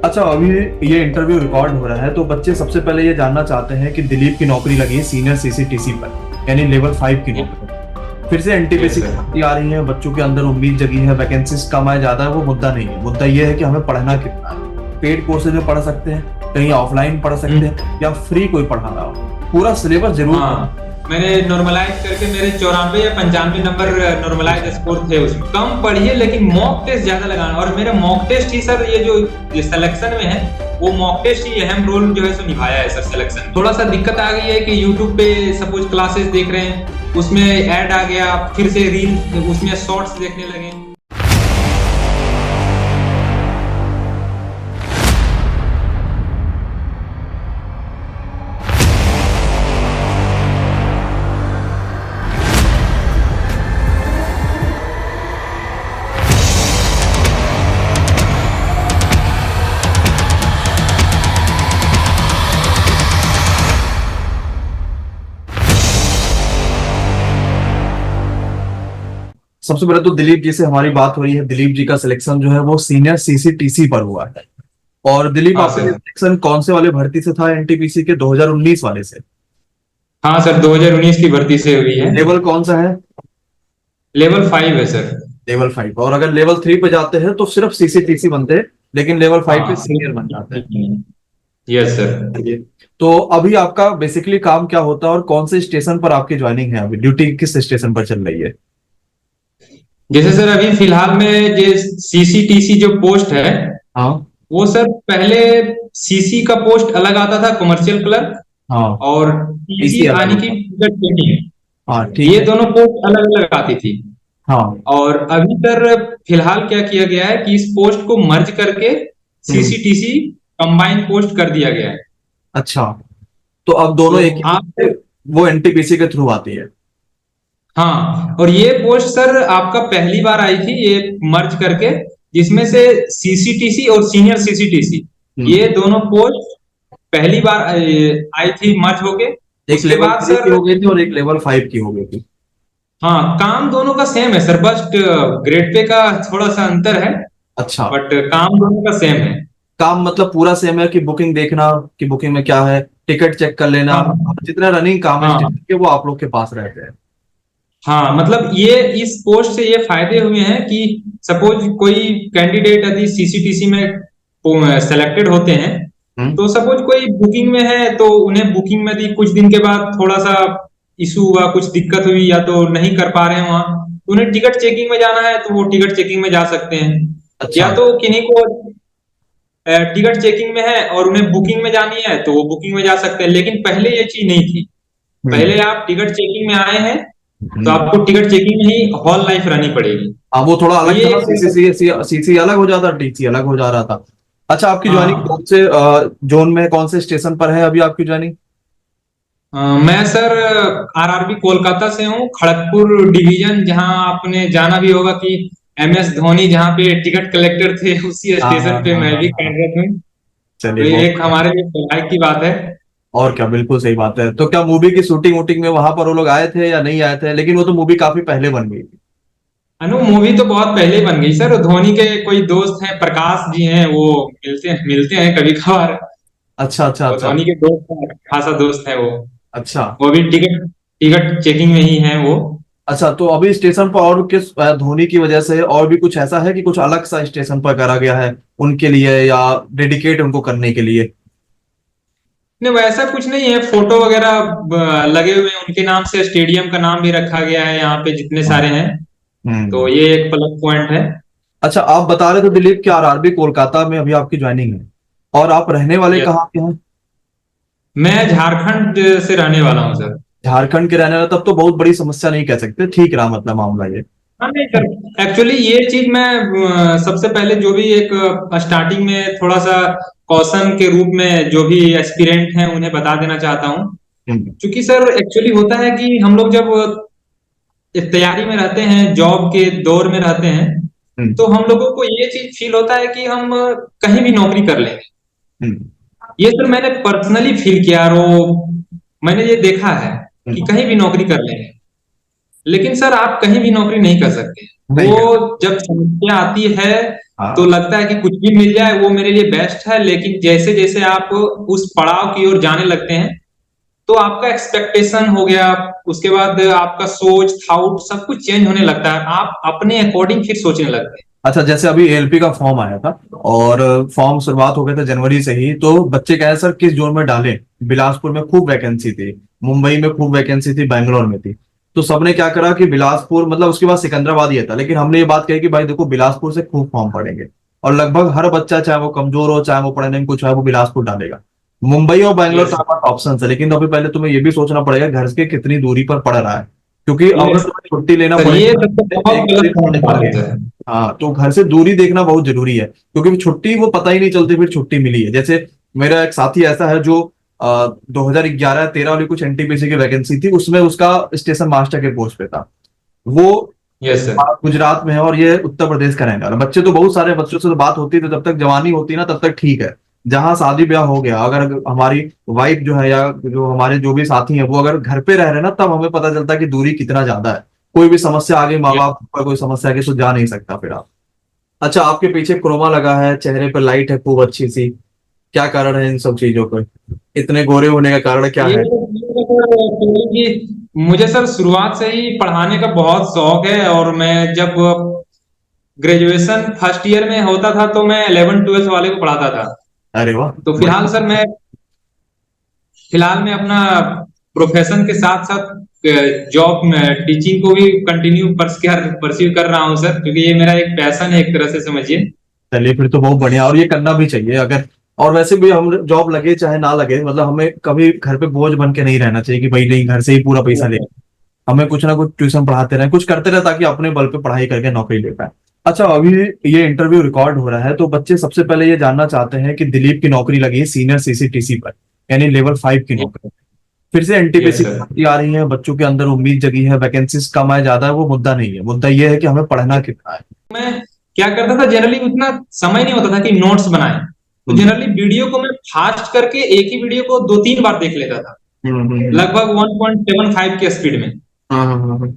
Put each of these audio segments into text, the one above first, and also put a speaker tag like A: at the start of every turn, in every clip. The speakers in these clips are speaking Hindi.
A: अच्छा, अभी ये इंटरव्यू रिकॉर्ड हो रहा है तो बच्चे सबसे पहले ये जानना चाहते हैं कि दिलीप की नौकरी लगी है सीनियर सीसीटीसी पर, यानी लेवल 5 की नौकरी। फिर से
B: यस
A: एनटीपीसी की
B: सर।
A: भर्ती आ रही है, बच्चों के अंदर उम्मीद जगी है, वैकेंसीज कम है ज्यादा है, वो मुद्दा नहीं है। मुद्दा ये है कि हमें पढ़ना कितना है। पेड कोर्सेज में पढ़ सकते हैं, कहीं ऑफलाइन पढ़ सकते हैं, या फ्री कोई पढ़ा रहा हो, पूरा सिलेबस जरूर
B: हाँ, मैंने नॉर्मलाइज करके मेरे 94 या 95 नंबर नॉर्मलाइज स्कोर थे उसमें। कम पढ़िए लेकिन मॉक टेस्ट ज्यादा लगाना। और मेरा मॉक टेस्ट ही सर, ये जो सिलेक्शन में है वो मॉक टेस्ट ही अहम रोल जो है सो निभाया है सर सिलेक्शन में। थोड़ा सा दिक्कत आ गई है कि यूट्यूब पे सपोज क्लासेस देख रहे हैं, उसमें ऐड आ गया, फिर से रील उसमें शॉर्ट्स देखने लगे।
A: सबसे पहले तो दिलीप जी से हमारी बात हो रही है। दिलीप जी का सिलेक्शन जो है वो सीनियर सीसीटीसी पर हुआ है। और दिलीप,
B: हाँ
A: आपका
B: सर।
A: सिलेक्शन कौन से वाले भर्ती से था? एनटीपीसी के 2019 वाले से?
B: हाँ सर, 2019 की भर्ती से हुई है।
A: लेवल कौन सा है?
B: लेवल 5 है सर।
A: लेवल 5। और अगर लेवल 3 पे जाते हैं तो सिर्फ सीसीटीसी बनते हैं, लेकिन लेवल 5 पे
B: हाँ
A: सीनियर बन जाते हैं।
B: Yes sir.
A: ये तो अभी आपका बेसिकली काम क्या होता है और कौन से स्टेशन पर आपकी ज्वाइनिंग है? अभी ड्यूटी किस स्टेशन पर चल रही है?
B: जैसे सर अभी फिलहाल में जो सीसीटीसी जो पोस्ट है,
A: हाँ
B: वो सर पहले सीसी का पोस्ट अलग आता था, कमर्शियल क्लर्क,
A: हाँ।
B: और
A: टीसी
B: टीसी
A: अलग
B: आने की
A: होता।
B: टिकट चेकिंग,
A: हाँ ठीक
B: ये
A: है।
B: दोनों पोस्ट अलग अलग आती थी।
A: हाँ।
B: और अभी सर फिलहाल क्या किया गया है कि इस पोस्ट को मर्ज करके
A: हम्म।
B: सीसीटीसी कंबाइन पोस्ट कर दिया गया है।
A: अच्छा, तो अब दोनों
B: तो
A: एक
B: आप,
A: ही, वो एनटीपीसी के थ्रू आती है?
B: हाँ, और ये पोस्ट सर आपका पहली बार आई थी ये मर्ज करके, जिसमें से सीसीटीसी और सीनियर सीसीटीसी
A: हम्म।
B: ये दोनों पोस्ट पहली बार आई थी मर्ज होके।
A: एक
B: उसके
A: लेवल
B: बाद
A: 3 की
B: सर,
A: हो गई थी और एक लेवल 5 की हो गई थी।
B: हाँ, काम दोनों का सेम है सर, बस ग्रेड पे का थोड़ा सा अंतर है,
A: अच्छा।
B: बट काम दोनों का सेम है।
A: काम मतलब पूरा सेम है कि बुकिंग देखना कि बुकिंग में क्या है, टिकट चेक कर लेना,
B: हाँ
A: जितना रनिंग काम है
B: हाँ
A: स्टेशन के वो आप लोग के पास रहते हैं?
B: हाँ, मतलब ये इस पोस्ट से ये फायदे हुए हैं कि सपोज कोई कैंडिडेट यदि सीसीटीसी में सेलेक्टेड होते हैं,
A: हम्म।
B: तो सपोज कोई बुकिंग में है तो उन्हें बुकिंग में यदि कुछ दिन के बाद थोड़ा सा इशू हुआ, कुछ दिक्कत हुई, या तो नहीं कर पा रहे हैं वहां, तो उन्हें टिकट चेकिंग में जाना है तो वो टिकट चेकिंग में जा सकते हैं।
A: अच्छा।
B: या तो किन्हीं को टिकट चेकिंग में है और उन्हें बुकिंग में जानी है तो वो बुकिंग में जा सकते हैं। लेकिन पहले ये चीज नहीं थी।
A: हम्म।
B: पहले आप टिकट चेकिंग में आए हैं तो
A: हम्म।
B: आपको टिकट चेकिंग में ही हॉल लाइफ रहनी पड़ेगी।
A: हाँ, वो थोड़ा
B: तो
A: अलग था
B: ये
A: ना, सीसी सीसी अलग हो जाता, टीसी अलग हो जा रहा था। अच्छा, आपकी ज्वाइनिंग
B: हाँ,
A: कौन से जोन में, कौन से स्टेशन पर है अभी आपकी ज्वाइनिंग?
B: मैं सर आरआरबी कोलकाता से हूँ, खड़गपुर डिवीजन, जहां आपने जाना भी होगा कि एमएस धोनी जहाँ पे टिकट कलेक्टर थे, उसी
A: हाँ हाँ
B: स्टेशन पे
A: हाँ
B: मैं
A: हाँ
B: भी
A: हाँ।
B: कार्यरत हूँ। तो
A: चलिए,
B: ये
A: बहुत
B: एक
A: बढ़िया।
B: हमारे लिए सौभाग्य की बात है।
A: और क्या, बिल्कुल सही बात है। तो क्या मूवी की शूटिंग वूटिंग में वहां पर वो लोग आए थे या नहीं आए थे? लेकिन वो तो मूवी काफी पहले बन गई थी।
B: अनु, मूवी तो बहुत पहले बन गई सर। धोनी के कोई दोस्त हैं, प्रकाश जी हैं, वो मिलते हैं कभी कभार।
A: अच्छा अच्छा
B: वो
A: अच्छा।
B: धोनी के दोस्त हैं, खासा दोस्त है वो।
A: अच्छा
B: वो भी टिकट टिकट चेकिंग में ही है वो।
A: अच्छा। तो अभी स्टेशन पर और किस धोनी की वजह से और भी कुछ ऐसा है कि कुछ अलग सा स्टेशन पर करा गया है उनके लिए, या डेडिकेट उनको करने के लिए?
B: नहीं, वैसा कुछ नहीं है। फोटो वगैरह लगे हुए हैं उनके नाम से, स्टेडियम का नाम भी रखा गया है यहाँ पे जितने
A: हाँ।
B: सारे हैं। तो
A: हम्म।
B: ये एक प्लस पॉइंट है।
A: अच्छा, आप बता रहे थे दिलीप कि आरआरबी कोलकाता में अभी आपकी ज्वाइनिंग है, और आप रहने वाले
B: यस,
A: कहाँ के हैं?
B: मैं झारखंड से रहने वाला हूँ सर।
A: झारखंड के रहने वाले, तब तो बहुत बड़ी समस्या नहीं कह सकते, ठीक रहा मतलब मामला ये।
B: हाँ नहीं सर, एक्चुअली ये चीज मैं सबसे पहले जो भी एक स्टार्टिंग में थोड़ा सा कॉशन के रूप में जो भी एस्पिरेंट हैं उन्हें बता देना चाहता हूँ।
A: हम्म।
B: क्योंकि सर एक्चुअली होता है कि हम लोग जब इस तैयारी में रहते हैं, जॉब के दौर में रहते हैं,
A: हम्म।
B: तो हम लोगों को ये चीज फील होता है कि हम कहीं भी नौकरी कर लेंगे।
A: हम्म।
B: ये सर मैंने पर्सनली फील किया, और मैंने ये देखा है कि
A: हम्म।
B: कहीं भी नौकरी कर लेंगे। लेकिन सर आप कहीं भी नौकरी नहीं कर सकते।
A: नहीं
B: वो
A: कर।
B: जब समस्या आती है तो
A: हाँ।
B: लगता है कि कुछ भी मिल जाए वो मेरे लिए बेस्ट है, लेकिन जैसे जैसे आप उस पड़ाव की ओर जाने लगते हैं तो आपका एक्सपेक्टेशन हो गया, उसके बाद आपका सोच थाउट सब कुछ चेंज होने लगता है, आप अपने अकॉर्डिंग फिर सोचने लगते हैं।
A: अच्छा, जैसे अभी एएलपी का फॉर्म आया था और फॉर्म शुरुआत हो गया था जनवरी से ही, तो बच्चे कहे सर किस जोन में डालें। बिलासपुर में खूब वैकेंसी थी, मुंबई में खूब वैकेंसी थी, बैंगलोर में थी। तो सबने क्या करा कि बिलासपुर, मतलब उसके बाद सिकंदराबाद ये था, लेकिन हमने ये बात कही कि भाई देखो बिलासपुर से खूब फॉर्म पड़ेंगे और लगभग हर बच्चा चाहे वो कमजोर हो चाहे वो पढ़ने में कुछ है वो बिलासपुर डालेगा। मुंबई और बैंगलोर तो
B: यस
A: हमारे ऑप्शन है, लेकिन अभी पहले तुम्हें ये भी सोचना पड़ेगा घर से कितनी दूरी पर पड़ रहा है, क्योंकि अगर
B: यस
A: तुम्हें छुट्टी लेना
B: सर, ये
A: पड़ेगा
B: सब तो बहुत
A: एक से
B: गलत
A: पढ़ने के लिए।
B: बात है।
A: हाँ, तो घर से दूरी देखना बहुत जरूरी है, क्योंकि छुट्टी वो पता ही नहीं चलती फिर छुट्टी मिली है। जैसे मेरा एक साथी ऐसा है जो 2011-13 वाली कुछ एनटीपीसी की वैकेंसी थी, उसमें उसका स्टेशन मास्टर के पोस्ट पे था। वो
B: यस सर।
A: गुजरात में है और ये उत्तर प्रदेश का रहने वाला। बच्चे तो बहुत सारे बच्चों से तो बात होती थी, जब तक जवानी होती ना तब तक ठीक है। जहां शादी ब्याह हो गया, अगर हमारी वाइफ जो है या जो हमारे जो भी साथी हैं वो अगर घर पे रह रहे ना, तब हमें पता चलता है कि दूरी कितना ज्यादा है। कोई भी समस्या आ गई, माँ बाप पर कोई समस्या आ गई तो जा नहीं सकता फिर आप। अच्छा, आपके पीछे क्रोमा लगा है, चेहरे पर लाइट है खूब अच्छी सी, क्या कारण है इन सब चीजों का? इतने गोरे होने का कारण क्या
B: ये
A: है?
B: तो सर कि मुझे सर शुरुआत से ही पढ़ाने का बहुत शौक है, और मैं जब ग्रेजुएशन फर्स्ट ईयर में होता था तो मैं 11 12 वाले को पढ़ाता था।
A: अरे वाह,
B: तो फिलहाल
A: बढ़िया।
B: सर मैं फिलहाल मैं अपना प्रोफेशन के साथ साथ जॉब में टीचिंग को भी कंटिन्यू परस्यू कर रहा हूँ सर, क्योंकि ये मेरा एक पैशन है एक तरह से समझिए।
A: चलिए फिर तो बहुत बढ़िया, और ये करना भी चाहिए अगर। और वैसे भी हम जॉब लगे चाहे ना लगे, मतलब हमें कभी घर पे बोझ बन के नहीं रहना चाहिए कि भाई नहीं घर से ही पूरा पैसा ले। हमें कुछ ना कुछ ट्यूशन पढ़ाते रहे, कुछ करते रहे, ताकि अपने बल पे पढ़ाई करके नौकरी ले पाए। अच्छा, अभी ये इंटरव्यू रिकॉर्ड हो रहा है तो बच्चे सबसे पहले ये जानना चाहते हैं कि दिलीप की नौकरी लगी है सीनियर सीसीटीसी पर, यानी लेवल 5 की नौकरी। फिर से
B: यस
A: एनटीपीसी की
B: सर।
A: भर्ती आ रही है, बच्चों के अंदर उम्मीद जगी है, वैकेंसीज कम है ज्यादा है वो मुद्दा नहीं है, मुद्दा ये है कि हमें पढ़ना कितना है।
B: मैं क्या करता था, जनरली उतना समय नहीं होता था कि नोट्स बनाए, तो
A: हम्म,
B: जनरली वीडियो को मैं फास्ट करके एक ही वीडियो को 2 3 बार देख लेता था,
A: हम्म।
B: लगभग 1.75 के स्पीड में।
A: हाँ हाँ हाँ हाँ।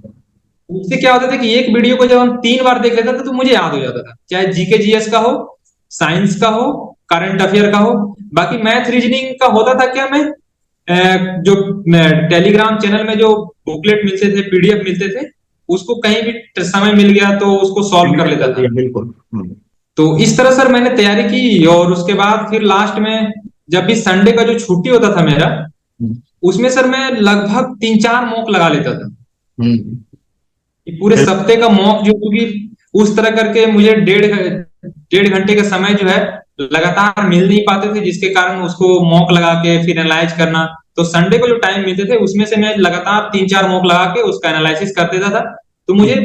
B: उससे क्या होता था कि एक वीडियो को जब हम 3 बार देख लेते थे तो मुझे याद हो जाता था, चाहे जीके जीएस का हो, साइंस का हो, करंट अफेयर का हो। बाकी मैथ रीजनिंग का होता था क्या, मैं जो टेलीग्राम चैनल में जो बुकलेट मिलते थे, पीडीएफ मिलते थे, उसको कहीं भी समय मिल गया तो उसको सॉल्व कर लेता था।
A: बिल्कुल।
B: तो इस तरह सर मैंने तैयारी की, और उसके बाद फिर लास्ट में जब भी संडे का जो छुट्टी होता था मेरा,
A: हम्म,
B: उसमें सर मैं लगभग 3 4 मॉक लगा लेता था।
A: हम्म।
B: कि पूरे सप्ते का मॉक जो, क्योंकि उस तरह करके मुझे 1.5 घंटे का समय जो है लगातार मिल नहीं पाते थे, जिसके कारण उसको मॉक लगा के फिर एनालाइज करना। तो संडे को जो टाइम मिलते थे उसमें से मैं लगातार 3 4 मॉक लगा के उसका एनालिसिस कर देता था। तो मुझे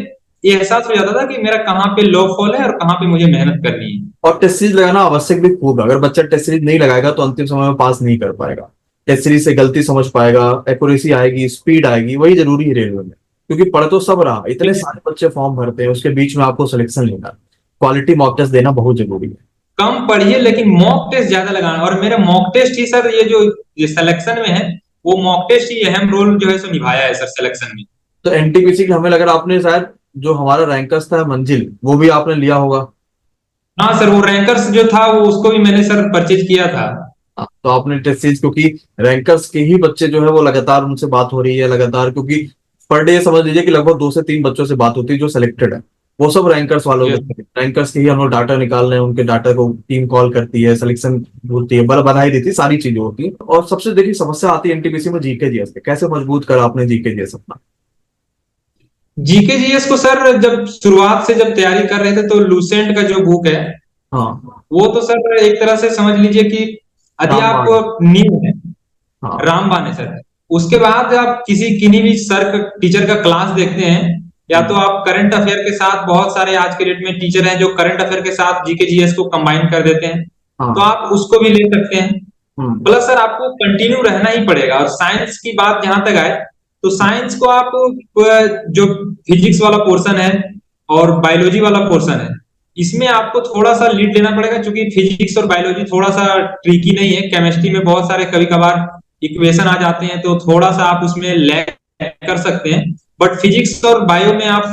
B: ये एहसास हो जाता था कि मेरा कहाँ पे लो फॉल है और कहाँ पे मुझे मेहनत करनी है।
A: और टेस्ट सीरीज लगाना आवश्यक भी खूब है। अगर बच्चा टेस्ट सीरीज नहीं लगाएगा तो अंतिम समय में पास नहीं कर पाएगा। टेस्ट सीरीज से गलती समझ पाएगा, एक्यूरेसी आएगी, स्पीड आएगी, वही जरूरी है रेलवे में। क्योंकि पढ़ तो सब रहा, इतने सारे बच्चे फॉर्म भरते हैं, उसके बीच में आपको सिलेक्शन लेना, क्वालिटी मॉक टेस्ट देना बहुत जरूरी है।
B: कम पढ़िए लेकिन मॉक टेस्ट ज्यादा लगाना, और मेरा मॉक टेस्ट ही सर ये सिलेक्शन में है, वो मॉक टेस्ट ही अहम रोल जो है सो निभाया है सर सिलेक्शन में।
A: तो एनटीपीसी की हमें लग रहा है आपने शायद, जो हमारा रैंकर्स था मंजिल, वो भी आपने लिया होगा।
B: हाँ सर, वो रैंकर्स जो था वो उसको भी मैंने सर परचेज किया था।
A: हाँ, तो आपने टेस्ट सीरीज, क्योंकि रैंकर्स के ही बच्चे जो है वो लगातार उनसे बात हो रही है लगातार, क्योंकि पर डे समझ लीजिए कि लगभग 2 से 3 बच्चों से बात होती है जो सिलेक्टेड है। वो सब रैंकर्स वालों
B: ये
A: के, रैंकर्स के ही हम लोग डाटा निकाल रहे हैं, उनके डाटा को टीम कॉल करती है, सिलेक्शन होती है, बधाई देती है, सारी चीजें होती है। और सबसे देखिए समस्या आती है एनटीपीसी में जीके जीएस पे, कैसे मजबूत करा आपने जीके जीएस अपना?
B: जीके जीएस को सर जब शुरुआत से जब तैयारी कर रहे थे तो लूसेंट का जो बुक है
A: हाँ।
B: वो तो सर एक तरह से समझ लीजिए कि यदि आप
A: रामबाण।
B: न्यू है,
A: हाँ।
B: रामबान है सर, उसके बाद आप किसी किन्हीं भी सर टीचर का क्लास देखते हैं, या तो आप करंट अफेयर के साथ, बहुत सारे आज के डेट में टीचर हैं जो करंट अफेयर के साथ जीके जीएस को कंबाइन कर देते हैं, तो
A: हाँ।
B: आप उसको भी ले सकते हैं।
A: हम्म।
B: प्लस सर आपको कंटिन्यू रहना ही पड़ेगा। और साइंस की बात जहां तक आए तो साइंस को आप जो फिजिक्स वाला पोर्शन है और बायोलॉजी वाला पोर्शन है, इसमें आपको थोड़ा सा लीड लेना पड़ेगा, क्योंकि फिजिक्स और बायोलॉजी थोड़ा सा ट्रिकी नहीं है। केमिस्ट्री में बहुत सारे कभी कभार इक्वेशन आ जाते हैं तो थोड़ा सा आप उसमें लैग कर सकते हैं, बट फिजिक्स और बायो में आप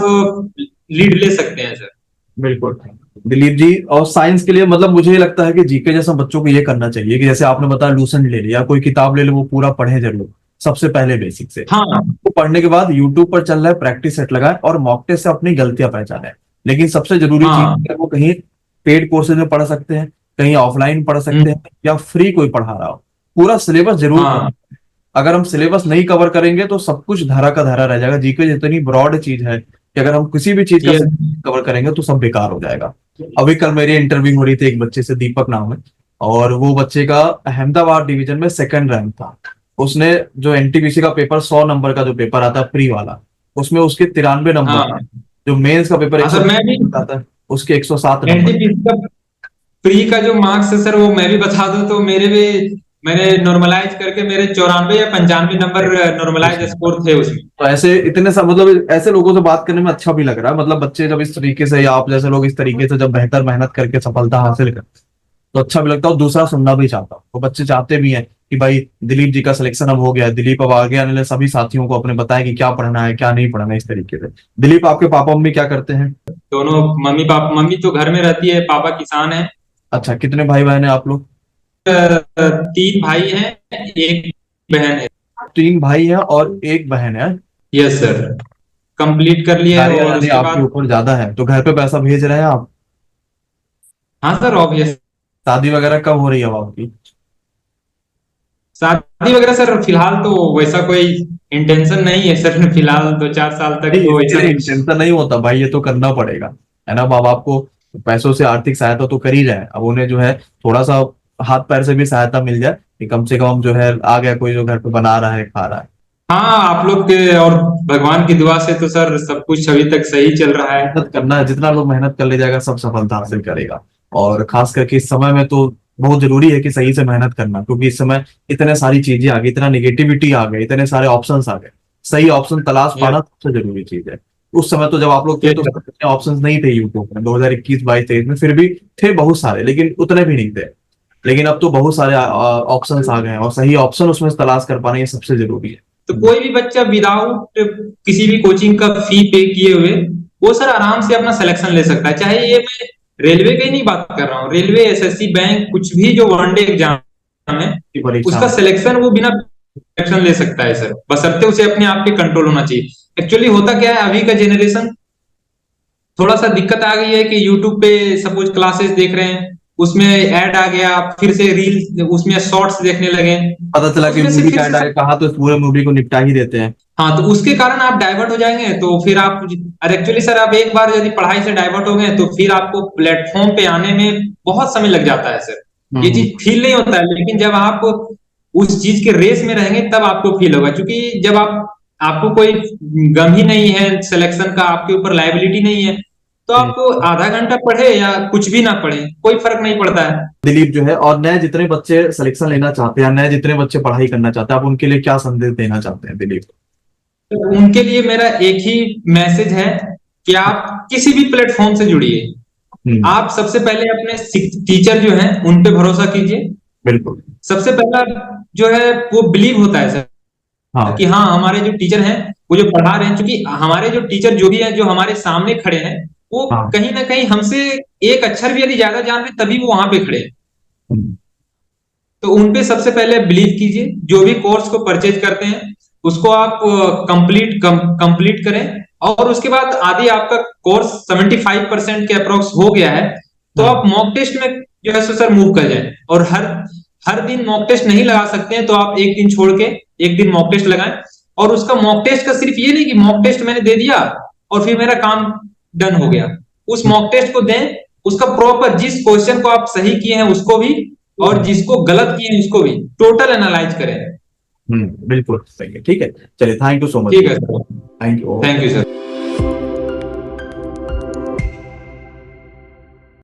B: लीड ले सकते हैं सर।
A: बिल्कुल दिलीप जी। और साइंस के लिए मतलब मुझे ये लगता है कि जीके जैसा बच्चों को ये करना चाहिए कि जैसे आपने बताया लूसेंट ले लिया, कोई किताब ले लो, वो पूरा पढ़े जरूर सबसे पहले बेसिक से।
B: हाँ
A: वो पढ़ने के बाद यूट्यूब पर चल रहा है प्रैक्टिस सेट लगाए और मॉक टेस्ट से अपनी गलतियां पहचाने। लेकिन सबसे जरूरी चीज
B: हाँ
A: है वो कहीं पेड कोर्सेज में पढ़ सकते हैं, कहीं ऑफलाइन पढ़ सकते
B: हम्म,
A: हैं, या फ्री कोई पढ़ा रहा हो, पूरा सिलेबस जरूर
B: हाँ
A: करें। अगर हम सिलेबस नहीं कवर करेंगे तो सब कुछ धारा का धारा रह जाएगा। जीके जितनी ब्रॉड चीज है कि अगर हम किसी भी चीज का
B: ये
A: कवर करेंगे तो सब बेकार हो जाएगा। अभी कल मेरी इंटरव्यू हो रही थी एक बच्चे से, दीपक नाम है, और वो बच्चे का अहमदाबाद डिवीजन में सेकंड रैंक था। उसने जो एनटीपीसी का पेपर 100 नंबर का जो पेपर आता है प्री वाला, उसमें उसके 93 नंबर।
B: हाँ
A: जो मेंस का पेपर
B: हाँ सर, मैं भी
A: 100 आता है उसके 107 नंबर।
B: एनटीपीसी का प्री का जो मार्क्स है सर, वो मैं भी बता दूं तो मेरे भी, मैंने नॉर्मलाइज करके मेरे 94 या 95 नंबर नॉर्मलाइज स्कोर थे उसमें।
A: तो ऐसे इतने सब मतलब ऐसे लोगों से बात करने में अच्छा भी लग रहा है। मतलब बच्चे जब इस तरीके से या आप जैसे लोग इस तरीके से जब बेहतर मेहनत करके सफलता हासिल कर, तो अच्छा भी लगता है और दूसरा सुनना भी चाहता हूँ। तो बच्चे चाहते भी हैं कि भाई दिलीप जी का सिलेक्शन अब हो गया है, दिलीप अब आगे आने वाले सभी साथियों को अपने बताएं कि क्या पढ़ना है क्या नहीं पढ़ना है, इस तरीके से। दिलीप आपके पापा मम्मी क्या करते हैं?
B: दोनों, मम्मी पापा, मम्मी तो घर में रहती है, पापा किसान है।
A: अच्छा, कितने भाई बहन है आप लोग?
B: 3 भाई हैं, एक बहन है।
A: 3 भाई हैं और एक बहन है।
B: यस सर, कंप्लीट कर लिए
A: यानी
B: और
A: यानी
B: उसके
A: आपके
B: बाद।
A: ऊपर ज्यादा है तो घर पे पैसा भेज रहे हैं आप?
B: हाँ सर, ऑब्वियस।
A: शादी वगैरह कब हो रही है अब आपकी?
B: शादी वगैरह सर फिलहाल तो वैसा कोई इंटेंशन नहीं है सर। फिलहाल 2-4 साल तक
A: नहीं,
B: तो
A: इसके
B: ऐसा
A: लिए
B: कुछ।
A: इंटेंशन नहीं होता भाई, ये तो करना पड़ेगा, है ना। माँ बाप को पैसों से आर्थिक सहायता तो कर ही रहे हैं, अब उन्हें जो है थोड़ा सा हाथ पैर से भी सहायता मिल जाए कि कम से कम जो है आ गया कोई जो घर पे बना रहा है खा रहा है।
B: हाँ, आप लोग के और भगवान की दुआ से तो सर सब कुछ अभी तक सही चल रहा है।
A: मेहनत करना है, जितना लोग मेहनत कर ले जाएगा सब सफलता हासिल करेगा। और खास करके इस समय में तो बहुत जरूरी है कि सही से मेहनत करना, क्योंकि इस समय इतने सारी चीजें आ गई, इतना निगेटिविटी आ गई, इतने सारे ऑप्शंस आ गए। सही ऑप्शन तलाश
B: ये
A: पाना सबसे जरूरी चीज है। उस समय तो जब आप लोग थे
B: ये
A: तो इतने ऑप्शंस नहीं थे यूट्यूब में 2021-22-23 में, फिर भी थे बहुत सारे लेकिन उतने भी नहीं थे। लेकिन अब तो बहुत सारे ऑप्शंस आ गए हैं और सही ऑप्शन उसमें से तलाश कर पाना ये सबसे जरूरी
B: तो
A: है।
B: कोई भी बच्चा विदाउट किसी भी कोचिंग का फी पे किए हुए, वो सर आराम से अपना सिलेक्शन ले सकता है। चाहे ये मैं रेलवे की नहीं बात कर रहा हूँ, रेलवे, एसएससी, बैंक, कुछ भी जो वनडे एग्जाम है,
A: की परीक्षा
B: उसका सिलेक्शन वो बिना सिलेक्शन ले सकता है सर, बशर्ते उसे अपने आप पे कंट्रोल होना चाहिए। एक्चुअली होता क्या है, अभी का जनरेशन थोड़ा सा दिक्कत आ गई है कि यूट्यूब पे सपोज क्लासेस देख रहे हैं, उसमें ऐड आ गया, फिर से रील, उसमें शॉर्ट्स देखने लगे,
A: पता चला कि
B: उसमें से
A: मूवी
B: फिर
A: का
B: से।
A: ऐड कहा तो इस पूरे मूवी को निपटा ही देते हैं।
B: हाँ, तो उसके कारण आप डाइवर्ट हो जाएंगे, तो फिर आप, और एक्चुअली सर आप एक बार यदि पढ़ाई से डाइवर्ट हो गए तो फिर आपको प्लेटफॉर्म पे आने में बहुत समय लग जाता है सर। ये
A: हम्म।
B: चीज फील नहीं होता है, लेकिन जब आप उस चीज के रेस में रहेंगे तब आपको फील होगा। क्योंकि जब आपको कोई गम ही नहीं है सिलेक्शन का, आपके ऊपर लाइबिलिटी नहीं है, तो
A: हम्म।
B: आपको आधा घंटा पढ़े या कुछ भी ना पढ़े कोई फर्क नहीं पड़ता है।
A: दिलीप जो है, और नए जितने बच्चे सिलेक्शन लेना चाहते हैं, नए जितने बच्चे पढ़ाई करना चाहते हैं, आप उनके लिए क्या संदेश देना चाहते हैं दिलीप?
B: तो उनके लिए मेरा एक ही मैसेज है कि आप किसी भी प्लेटफॉर्म से जुड़िए।
A: हम्म।
B: आप सबसे पहले अपने टीचर जो हैं उन पे भरोसा कीजिए।
A: बिल्कुल।
B: सबसे पहला जो है वो बिलीव होता है सर,
A: हाँ।
B: कि हाँ हमारे जो टीचर हैं वो जो पढ़ा रहे हैं, क्योंकि हमारे जो टीचर जो भी हैं जो हमारे सामने खड़े हैं, वो
A: हाँ।
B: कहीं ना कहीं हमसे एक अक्षर भी यदि ज्यादा जान रहे तभी वो वहां पे खड़े हैं।
A: हम्म।
B: तो उन पे सबसे पहले बिलीव कीजिए। जो भी कोर्स को परचेज करते हैं उसको आप कंप्लीट करें, और उसके बाद आदि आपका कोर्स 75% के अप्रोक्स हो गया है, तो
A: हाँ।
B: आप मॉक टेस्ट में जो है सो सर मूव कर जाएं। और हर हर दिन मॉक टेस्ट नहीं लगा सकते हैं, तो आप एक दिन छोड़ के एक दिन मॉक टेस्ट लगाएं। और उसका मॉक टेस्ट का सिर्फ ये नहीं कि मॉक टेस्ट मैंने दे दिया और फिर मेरा काम डन हो गया। उस मॉक टेस्ट को दें, उसका प्रॉपर, जिस क्वेश्चन को आप सही किए हैं उसको भी, और जिसको गलत किए हैं उसको भी टोटल एनालाइज करें।
A: बिल्कुल सही है, ठीक है। चलिए, थैंक यू सो मच।
B: ठीक है sir,
A: thank you.
B: Thank you sir.